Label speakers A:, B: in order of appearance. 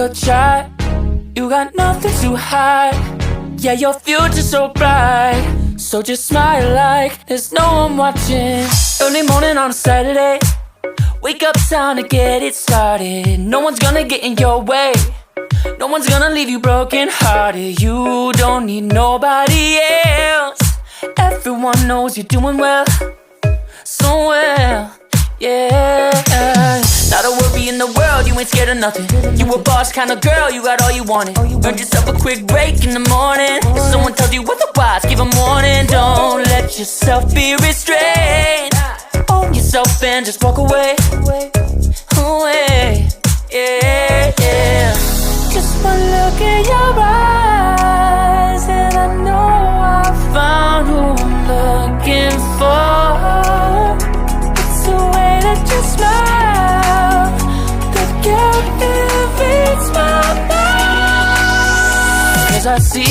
A: your chart. You got nothing to hide. Yeah, your future's so bright. So just smile like there's no one watching. Early morning on a Saturday, wake up, time to get it started. No one's gonna get in your way. No one's gonna leave you broken hearted. You don't need nobody else. Everyone knows you're doing well, so well, yeah. Not a worry in the world, you ain't scared of nothing. You a boss kind of girl, you got all you wanted. Earned yourself a quick break in the morning. If someone tells you otherwise, give 'em warning. Don't let yourself be restrained. Own yourself and just walk away. Away, yeah, yeah. Just one look in your eyes and I know I found who I'm looking for. It's the way that you smile that captivates my mind. 'cause I see